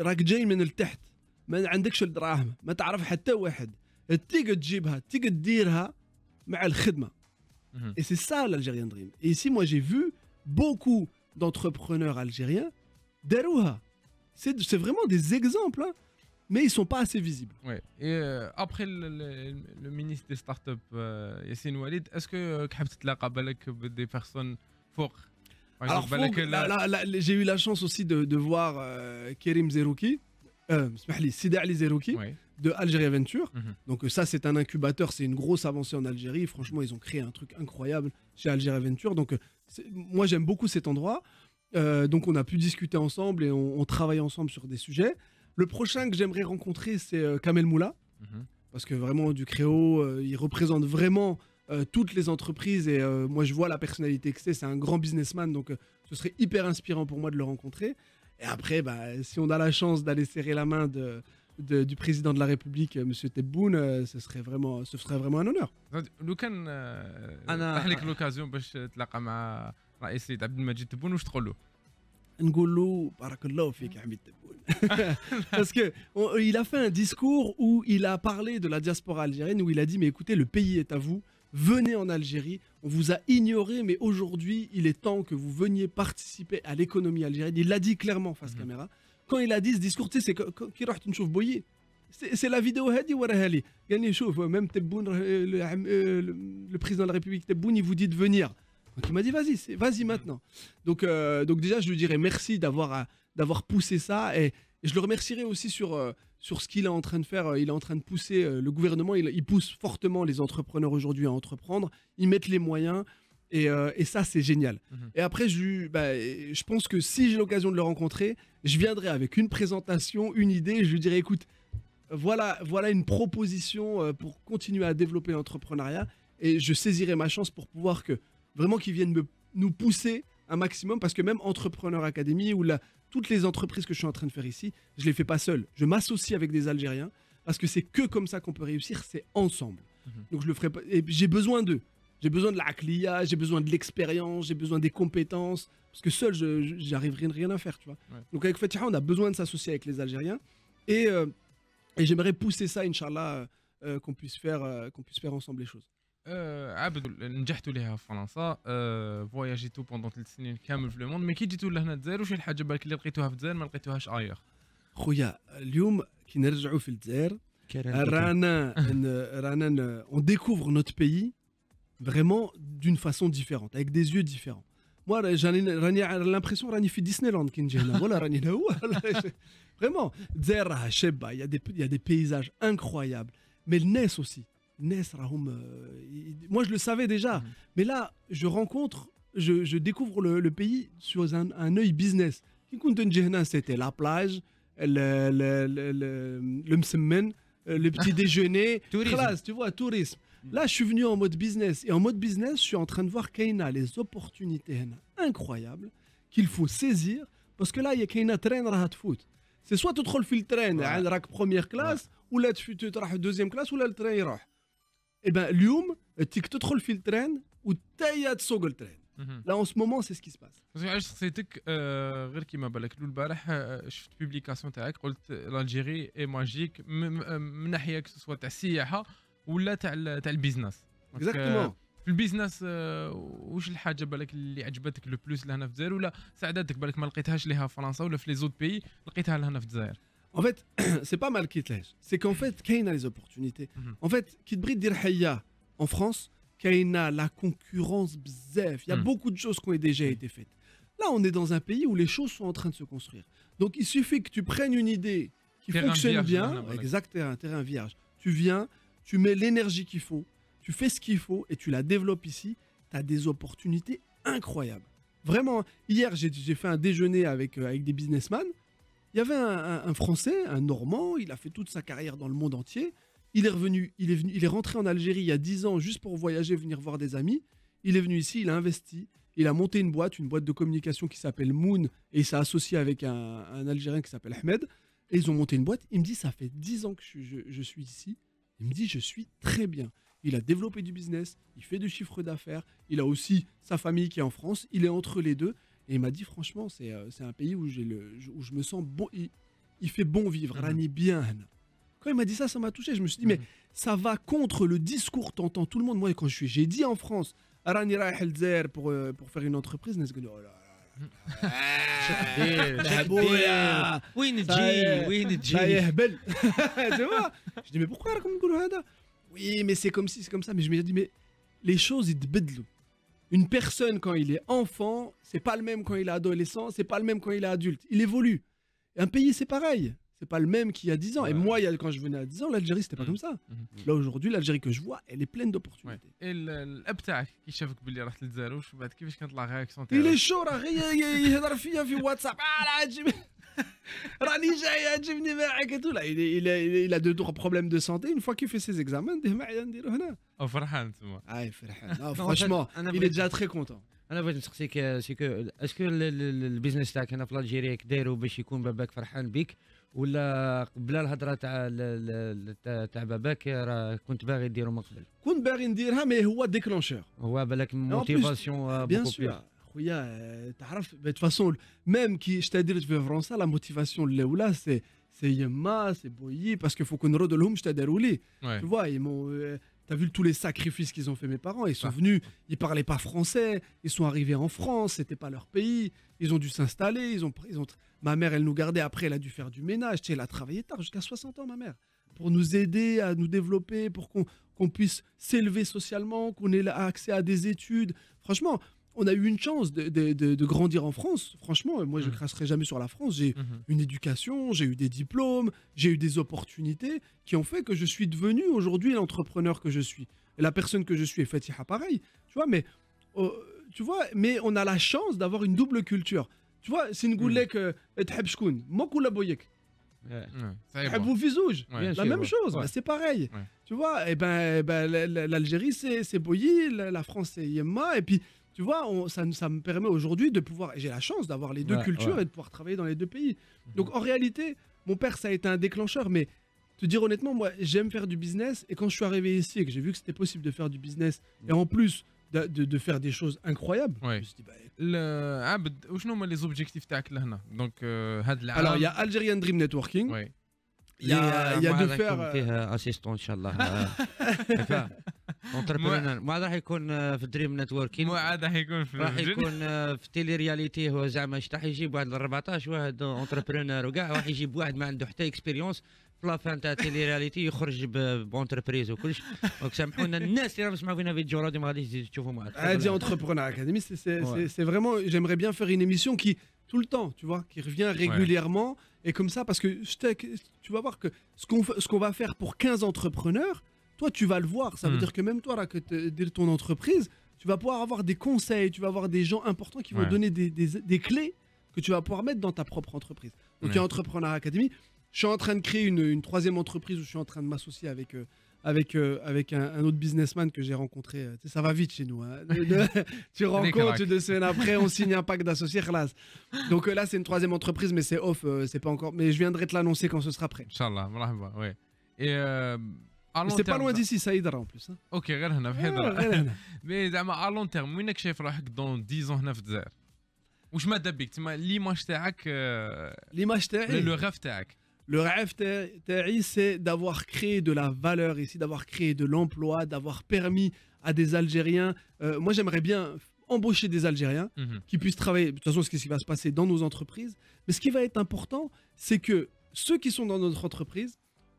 راك جاي من التحت ما عندكش الدراهم ما تعرف حتى واحد تيجي تجيبها تيجي تديرها مع الخدمة. Mhm. Et c'est ça l'Algerian Dream. Et ici, moi j'ai vu beaucoup d'entrepreneurs algériens darouha. C'est vraiment des exemples, hein, mais ils sont pas assez visibles. Ouais. Et après le ministre des startups, Yassine Walid, est-ce que tu as تلاقى بالك des personnes fortes? Par Alors, exemple, بالك j'ai eu la chance aussi de voir Kerim Zerouki, Sidi Ali Zerouki, Ouais. de Algeria Venture. Mhm. Donc ça, c'est un incubateur, c'est une grosse avancée en Algérie. Franchement, ils ont créé un truc incroyable chez Algeria Venture. Donc moi, j'aime beaucoup cet endroit. Donc on a pu discuter ensemble et on travaille ensemble sur des sujets. Le prochain que j'aimerais rencontrer, c'est Kamel Moula, Mhm. parce que vraiment du Créo, il représente vraiment toutes les entreprises et moi je vois la personnalité que c'est un grand businessman, donc ce serait hyper inspirant pour moi de le rencontrer. Et après, bah, si on a la chance d'aller serrer la main du président de la République, M. Tebboune, ce serait vraiment un honneur. لو كان تفتح لك لوكازيون باش تلاقى مع رئيس السيد عبد المجيد تبون واش تقول له؟ نقول له بارك الله فيك يا حميد تبون. Parce que il a fait un discours où il a parlé de la diaspora algérienne, où il a dit mais écoutez, le pays est à vous, venez en Algérie, on vous a ignoré, mais aujourd'hui il est temps que vous veniez participer à l'économie algérienne. Il l'a dit clairement face caméra. Quand il a dit ce discours, tu sais, c'est qui رحت نشوف بويي. C'est la vidéo هذه وراها لي. قال لي شوف même Tebboune, le président de la République Tebboune, il vous dit de venir. Donc il m'a dit vas-y maintenant. Donc déjà je lui dirais merci d'avoir poussé ça et je le remercierai aussi sur ce qu'il est en train de faire. Il est en train de pousser le gouvernement, il pousse fortement les entrepreneurs aujourd'hui à entreprendre, ils mettent les moyens et ça c'est génial. Et après je pense que si j'ai l'occasion de le rencontrer, je viendrai avec une présentation, une idée, je lui dirai écoute, voilà une proposition pour continuer à développer l'entrepreneuriat et je saisirai ma chance pour pouvoir que vraiment qu'ils viennent nous pousser un maximum parce que même Entrepreneur Academy ou toutes les entreprises que je suis en train de faire ici, je les fais pas seul. Je m'associe avec des Algériens parce que c'est que comme ça qu'on peut réussir, c'est ensemble. Donc je le ferai pas. Et j'ai besoin d'eux. J'ai besoin de l'aqliya, j'ai besoin de l'expérience, j'ai besoin des compétences parce que seul j'arriverai rien à faire, tu vois. Ouais. Donc avec Fatiha, on a besoin de s'associer avec les Algériens et j'aimerais pousser ça, Inch'Allah, qu'on puisse faire ensemble les choses. عابد نجحتوا ليها في فرنسا فواياجيتوا بوندون 3 سنين كامل في لو موند مي كي جيتوا لهنا الجزائر واش الحاجه بالك اللي لقيتوها في الجزائر ما لقيتوهاش اير؟ خويا اليوم كي نرجعوا في الجزائر رانا on découvre notre pays vraiment d'une façon différente, avec des yeux différents. Moi, j'ai l'impression que je suis Disneyland. Vraiment, il y a des paysages incroyables. Mais le Nes aussi. Nes, moi, je le savais déjà. Mais là, je découvre le pays sur un œil business. C'était la plage, le msemen, le petit déjeuner, classe, tu vois, tourisme. Là, je suis venu en mode business. Et en mode business, je suis en train de voir qu'il y a les opportunités incroyables qu'il faut saisir. Parce que là, il y a un train de foot. C'est soit tu te refais le train, tu première classe, ou là, tu te deuxième classe, ou là, le train il roule. Et bien, l'youm, tu te refais le train, ou tu te le train. Là, en ce moment, c'est ce qui se passe. علاش شخصيتك غير كيما بالك البارح شفت بيبليكاسيون تاعك قلت الجيري اي ماجيك من ناحيه سواء تاع السياحه ولا تاع البيزنس. اكزاكتومون. في البيزنس واش الحاجه بالك اللي عجبتك لو بلوس لهنا في الجزائر ولا ساعدتك بالك ما لقيتهاش ليها في فرنسا ولا في لي زوت بيي لقيتها لهنا في الجزائر؟ En fait, c'est pas mal qu'il c'est qu'en fait, qu'il y a les opportunités. En fait, qui te dire Haya en France, qu'il y a la concurrence bzef. Il y a beaucoup de choses qui ont déjà été faites. Là, on est dans un pays où les choses sont en train de se construire. Donc, il suffit que tu prennes une idée qui fonctionne bien. Exact, un terrain vierge. Tu viens, tu mets l'énergie qu'il faut, tu fais ce qu'il faut et tu la développes ici. Tu as des opportunités incroyables. Vraiment, hier, j'ai fait un déjeuner avec des businessmen. Il y avait un Français, un Normand, il a fait toute sa carrière dans le monde entier. Il est rentré en Algérie il y a 10 ans juste pour voyager, venir voir des amis. Il est venu ici, il a investi, il a monté une boîte de communication qui s'appelle Moon et il s'est associé avec un Algérien qui s'appelle Ahmed. Et ils ont monté une boîte. Il me dit, ça fait 10 ans que je suis ici. Il me dit, je suis très bien. Il a développé du business, il fait du chiffre d'affaires. Il a aussi sa famille qui est en France. Il est entre les deux. Et il m'a dit, franchement, c'est un pays où je me sens bon. Il fait bon vivre. Rani bien. Quand il m'a dit ça, ça m'a touché. Je me suis dit, mais ça va contre le discours. T'entends tout le monde. Moi, quand j'ai dit en France, Rani Raïh El pour faire une entreprise, oh là là. وين تجي Tu vois, je dis mais pourquoi oui mais c'est comme si c'est comme ça, mais je me dis mais les choses ils te une personne quand il est enfant c'est pas le même quand il est adolescent, c'est pas le même quand il est adulte, il évolue. Et un pays c'est pareil, c'est pas le même qu'il y a 10 ans. Et moi quand je venais à 10 ans l'Algérie c'était pas comme ça. Là aujourd'hui l'Algérie que je vois elle est pleine d'opportunités. Et الاب تاعك كي شافك باللي رحت للجزائر واش بعد كيفاش كانت لا رياكسيون تاعو؟ il est chaud راه يهضر فيا في واتساب راني جاي عجبني معاك et tout là il a 2 problèmes de santé. Une fois qu'il fait ses examens نديه معايا نديرو هنا. فرحان تما. فرحان. Franchement il est déjà très content. انا بغيت نسقسيك سيكو اسكو البيزنس تاعك هنا في الجزائر دايرو باش يكون باباك فرحان بك ولا قبل الهضره تاع باباك راه كنت باغي ديرو من قبل؟ كنت باغي نديرها مي هو ديكلونشور. هو بالك موتيفاسيون بيان سور خويا تعرف de toute façon même qui je t'ai dit في فرنسا la motivation الاولى c'est يما c'est بويي parce qu'il faut qu'on نرد لهم je t'ai لي. Tu vois ils m'ont t'as vu tous les sacrifices qu'ils ont fait mes parents, ils sont venus, ils parlaient pas français, ils sont arrivés en France, c'était pas leur pays, ils ont dû s'installer, ma mère elle nous gardait, après elle a dû faire du ménage, tu sais, elle a travaillé tard jusqu'à 60 ans ma mère pour nous aider à nous développer, pour qu'on puisse s'élever socialement, qu'on ait accès à des études. Franchement, on a eu une chance de grandir en France. Franchement, moi, je ne crasserai jamais sur la France. J'ai une éducation, j'ai eu des diplômes, j'ai eu des opportunités qui ont fait que je suis devenu aujourd'hui l'entrepreneur que je suis. Et la personne que je suis est Fatiha pareil. Tu vois, mais on a la chance d'avoir une double culture. Tu vois, c'est une goulek t'hab shkoun, mok ou la boyek. T'habou fizouj. La même chose, c'est pareil. Tu vois, et ben l'Algérie c'est Boyi, la France c'est Yemma, et puis tu vois, ça me permet aujourd'hui de pouvoir... J'ai la chance d'avoir les deux cultures et de pouvoir travailler dans les deux pays. Donc en réalité, mon père, ça a été un déclencheur. Mais te dire honnêtement, moi, j'aime faire du business. Et quand je suis arrivé ici et que j'ai vu que c'était possible de faire du business, et en plus de faire des choses incroyables, je me suis dit... Abd, وشنو هما les objectifs تاعك لهنا؟ Donc, alors, il y a Algerian Dream Networking. Il y a de faire... فيها assistant إن شاء الله. ما راح يكون في دريم نتوركين، راح يكون في تيلي رياليتي. هو زعما راح يجيب واحد 14 واحد اونتربرونور وكاع راح يجيب واحد ما عنده حتى اكسبيريونس في لافان تاع تيلي رياليتي يخرج بونتربريز وكلش دونك سامحونا الناس اللي راهم يسمعوا فينا في الجورادي ما غاديش تشوفوا معنا Adi Entrepreneur Academy, c'est vraiment, j'aimerais bien faire une émission qui, tout le temps, tu vois, qui revient régulièrement. Et comme ça, parce que tu vas voir que ce qu'on va faire pour 15 entrepreneurs, toi, tu vas le voir. Ça veut dire que même toi, là, que tu ton entreprise, tu vas pouvoir avoir des conseils, tu vas avoir des gens importants qui vont donner des clés que tu vas pouvoir mettre dans ta propre entreprise. Donc, il y a Entrepreneur Academy. Je suis en train de créer une troisième entreprise où je suis en train de m'associer avec un autre businessman que j'ai rencontré. Tu sais, ça va vite chez nous. Hein. Tu rencontres, 2 semaines après, on signe un pacte d'associés. Khalas. Donc là, c'est une troisième entreprise, mais c'est off, c'est pas encore. Mais je viendrai te l'annoncer quand ce sera prêt. Inch'Allah, مرحبا, ouais. Et Mais c'est pas loin d'ici, ça aidera en plus. Hein. اوكي غير هنا في حيدر. مي زعما على لون تيرم وينك شايف روحك دون 10 ans هنا في الجزائر؟ واش ماذا بك تما ليماج تاعك L'image تاعي لو غاف تاعك؟ Le rêve, Terry, c'est d'avoir créé de la valeur ici, d'avoir créé de l'emploi, d'avoir permis à des Algériens. Moi, j'aimerais bien embaucher des Algériens qui puissent travailler. De toute façon, c'est ce qui va se passer dans nos entreprises. Mais ce qui va être important, c'est que ceux qui sont dans notre entreprise,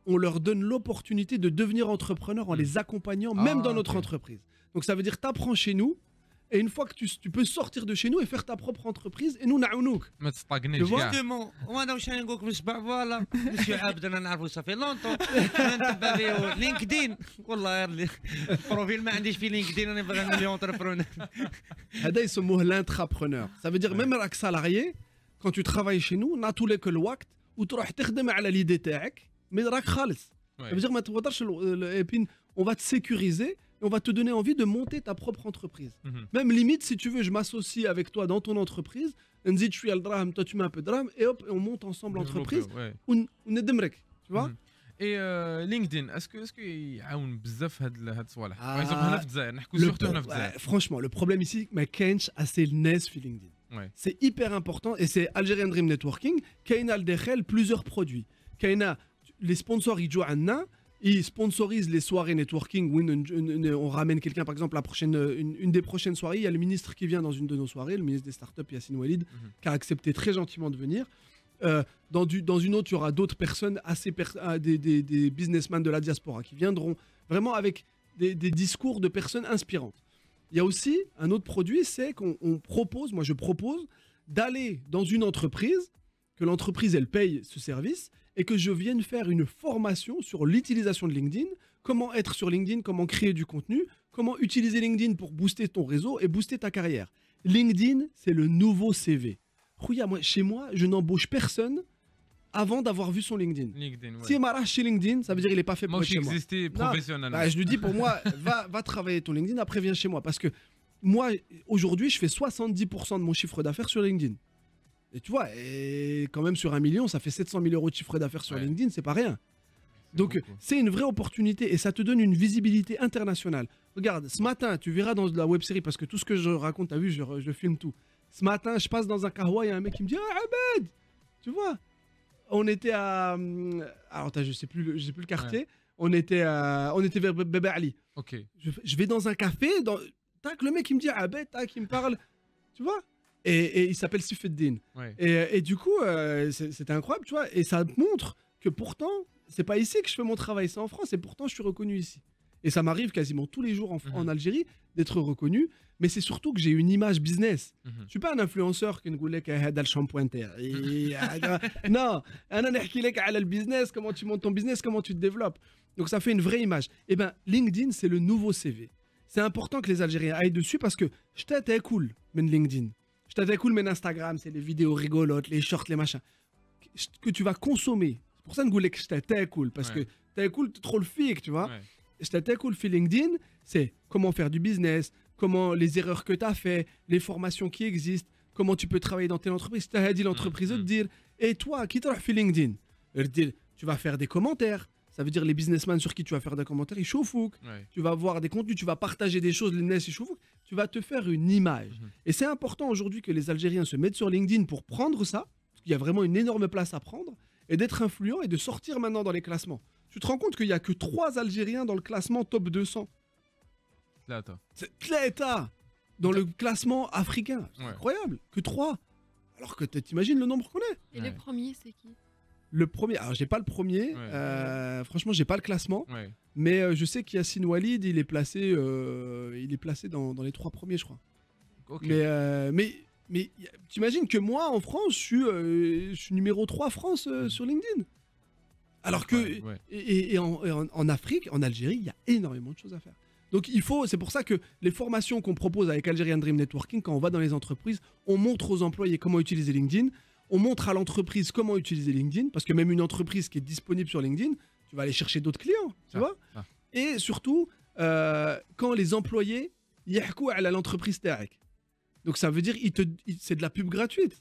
on leur donne l'opportunité de devenir entrepreneurs en les accompagnant, même dans notre entreprise. Donc, ça veut dire, tu apprends chez nous. Et une fois que tu peux sortir de chez nous et faire ta propre entreprise, et nous, naounouk. ما تستاغنيش كاع. جوستومون وانا واش نقول لكم الصباح فوالا مسيو عبد انا نعرفو صافي لونطون نتبع فيه لينكدين والله غير البروفيل ما عنديش في لينكدين انا باغي نولي اونتربرونور هذا يسموه l'entrepreneur. Ça veut dire même راك salarié, quand tu travailles chez nous, نعطوا لك الوقت وتروح تخدم على l'idée تاعك, mais راك خالص. Ça veut dire ما تقدرش et puis on va te sécuriser. Et on va te donner envie de monter ta propre entreprise. Même limite, si tu veux, je m'associe avec toi dans ton entreprise. نزيد شويه الدراهم, toi tu mets un peu de drame, et hop, on monte ensemble l'entreprise. وندمرك, tu vois. اي لينكدين اسكو يعاون بزاف هاد الصوالح باغ اكزومبل هنا في الجزائر نحكوا سورتو هنا في الجزائر Franchement, le problème ici, ما كاينش assez الناس في LinkedIn. C'est hyper important et c'est Algerian Dream Networking. كاينه لداخل plusieurs produits. كاينه les sponsors يجوا عندنا. Ils sponsorisent les soirées networking où on ramène quelqu'un, par exemple, une des prochaines soirées, il y a le ministre qui vient dans une de nos soirées, le ministre des startups, Yassine Walid, qui a accepté très gentiment de venir. Dans une autre, il y aura d'autres personnes, des businessmen de la diaspora qui viendront vraiment avec des discours de personnes inspirantes. Il y a aussi un autre produit, c'est qu'on propose, moi je propose, d'aller dans une entreprise, que l'entreprise elle paye ce service, et que je vienne faire une formation sur l'utilisation de LinkedIn, comment être sur LinkedIn, comment créer du contenu, comment utiliser LinkedIn pour booster ton réseau et booster ta carrière. LinkedIn, c'est le nouveau CV. Moi, chez moi, je n'embauche personne avant d'avoir vu son LinkedIn. Si il m'arrache chez LinkedIn, ça veut dire qu'il n'est pas fait pour être chez moi. professionnellement. Je lui dis pour moi, va travailler ton LinkedIn, après viens chez moi. Parce que moi, aujourd'hui, je fais 70% de mon chiffre d'affaires sur LinkedIn. Et tu vois, et quand même sur 1 million, ça fait 700 000 euros de chiffre d'affaires sur LinkedIn, c'est pas rien. Donc c'est une vraie opportunité et ça te donne une visibilité internationale. Regarde, ce matin, tu verras dans la web série, parce que tout ce que je raconte, t'as vu, je filme tout. Ce matin, je passe dans un kahwa, il y a un mec qui me dit « Ah, Abed !» Tu vois, on était à... Alors, je sais plus le quartier. On était vers Bébé Ali. Ok. Je vais dans un café, tac, le mec il me dit « Abed !» Tac, il me parle. Tu vois. Et il s'appelle Sifeddin. Et du coup, c'était incroyable, tu vois. Et ça montre que pourtant, c'est pas ici que je fais mon travail, c'est en France. Et pourtant, je suis reconnu ici. Et ça m'arrive quasiment tous les jours en Algérie d'être reconnu. Mais c'est surtout que j'ai une image business. Je suis pas un influenceur qui nous dit que c'est le shampoing. Non, le business, comment tu montes ton business, comment tu te développes. Donc ça fait une vraie image. Et ben LinkedIn, c'est le nouveau CV. C'est important que les Algériens aillent dessus parce que je t'ai cool, mais LinkedIn. Je t'ai cool, mais Instagram, c'est les vidéos rigolotes, les shorts, les machins. Que tu vas consommer. C'est pour ça que je t'ai cool. Parce que t'es cool, t'es trop le fic, tu vois. Je t'ai cool, LinkedIn, c'est comment faire du business, comment les erreurs que tu as fait, les formations qui existent, comment tu peux travailler dans telle entreprise. Tu as dit l'entreprise de dire, et toi, qui t'a fait LinkedIn, tu vas faire des commentaires. Ça veut dire les businessmen sur qui tu vas faire des commentaires, ils chauffent. Tu vas voir des contenus, tu vas partager des choses, les NES, ils chauffent. Tu vas te faire une image. Et c'est important aujourd'hui que les Algériens se mettent sur LinkedIn pour prendre ça, parce qu'il y a vraiment une énorme place à prendre, et d'être influent et de sortir maintenant dans les classements. Tu te rends compte qu'il n'y a que 3 Algériens dans le classement top 200. C'est Tlaeta dans le classement africain. C'est incroyable. Que 3. Alors que t'imagines le nombre qu'on est. Et le premier, c'est qui? Le premier, alors j'ai pas le premier, franchement j'ai pas le classement, Ouais. mais je sais qu'Yassine Walid il est placé dans les 3 premiers je crois. Ok. Mais t'imagines que moi en France je suis numéro 3 France sur LinkedIn. Alors que Ouais. et en Afrique, en Algérie, il y a énormément de choses à faire. Donc c'est pour ça que les formations qu'on propose avec Algerian Dream Networking, quand on va dans les entreprises, on montre aux employés comment utiliser LinkedIn, on montre à l'entreprise comment utiliser LinkedIn, parce que même une entreprise qui est disponible sur LinkedIn, tu vas aller chercher d'autres clients, tu vois. Et surtout, quand les employés yahkou à l'entreprise tarak. Donc ça veut dire c'est de la pub gratuite,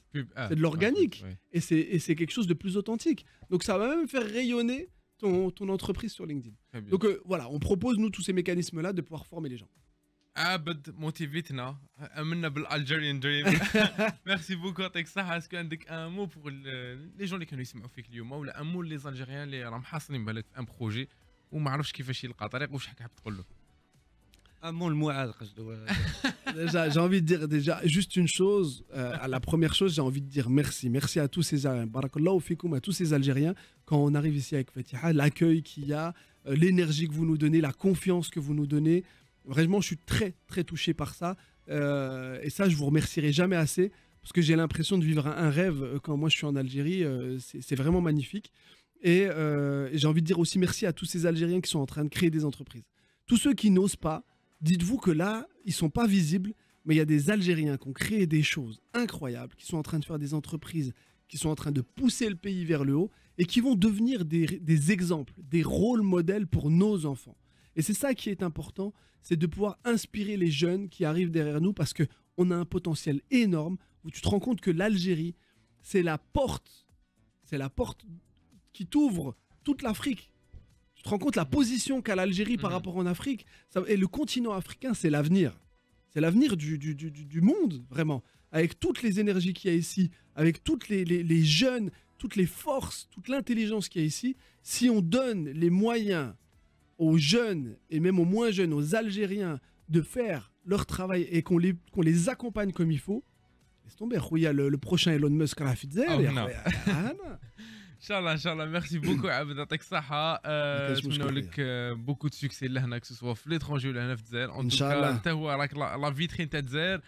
c'est de l'organique, Ouais. et c'est quelque chose de plus authentique. Donc ça va même faire rayonner ton entreprise sur LinkedIn. Très bien. Donc voilà, on propose nous tous ces mécanismes-là de pouvoir former les gens. عابد موتيفيتنا امنا بالالجيريان دريم ميرسي بوكو يعطيك الصحه اسكو عندك ان مو بور لي جون اللي كانوا يسمعوا فيك اليوم ولا ان مو لي زالجيريان اللي راهم حاصلين بالك في ان بروجي وما عرفش كيفاش يلقى طريق واش حاب تقول له مو الموعد قصدو. Déjà, j'ai envie de dire déjà juste une chose. À la première chose, j'ai envie de dire merci. Merci à tous ces Barakallahu fikoum, à tous ces Algériens. Quand on arrive ici avec Fatiha, l'accueil qu'il y a, l'énergie que vous nous donnez, la confiance que vous nous donnez. Vraiment, je suis très, très touché par ça. Et ça, je vous remercierai jamais assez. Parce que j'ai l'impression de vivre un rêve quand moi je suis en Algérie. C'est vraiment magnifique. Et j'ai envie de dire aussi merci à tous ces Algériens qui sont en train de créer des entreprises. Tous ceux qui n'osent pas, dites-vous que là, ils ne sont pas visibles, mais il y a des Algériens qui ont créé des choses incroyables, qui sont en train de faire des entreprises, qui sont en train de pousser le pays vers le haut et qui vont devenir des exemples, des rôles modèles pour nos enfants. Et c'est ça qui est important, c'est de pouvoir inspirer les jeunes qui arrivent derrière nous parce qu'on a un potentiel énorme où tu te rends compte que l'Algérie, c'est la porte qui t'ouvre toute l'Afrique. Tu te rends compte la position qu'a l'Algérie par rapport en Afrique. Et le continent africain, c'est l'avenir. C'est l'avenir du monde, vraiment. Avec toutes les énergies qu'il y a ici, avec toutes les jeunes, toutes les forces, toute l'intelligence qu'il y a ici, si on donne les moyens aux jeunes, et même aux moins jeunes, aux Algériens, de faire leur travail et qu'on les accompagne comme il faut, laisse tomber. Le prochain Elon Musk, ان شاء الله ميرسي بوكو عبد يعطيك الصحه نتمنوا لك بوكو دو سوكسي لهنا كسوا في ليترونجي ولا هنا في الجزائر ان شاء الله. انت هو راك لا فيترين تاع الجزائر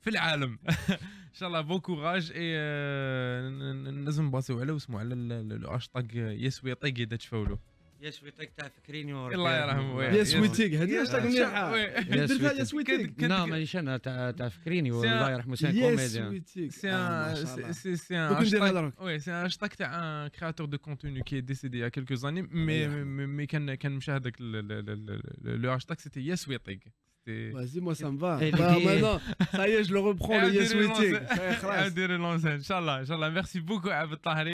في العالم ان شاء الله بون كوراج اي لازم نباسيو على واسمو على الهاشتاغ يسوي طيق اذا تشفاولو يس ويطيق تاع فكريني الله يرحمه يس ويتيك هذه هاشتاغ مليحه وي. درتها يس ويتيك لا مانيش انا تاع فكريني والله يرحمه سان يس كوميديان. ويتيك C'est un Donc, hashtag, hashtag. ouais, c'est un hashtag تاع un créateur de contenu qui est décédé il y a quelques années, mais كان مشى هذاك le hashtag c'était yes we take. Vas-y, moi ça me va. Et Bah, l'idée- maintenant, ça y est, je le reprends, le yes waiting. Inchallah, merci beaucoup Abd Tahari.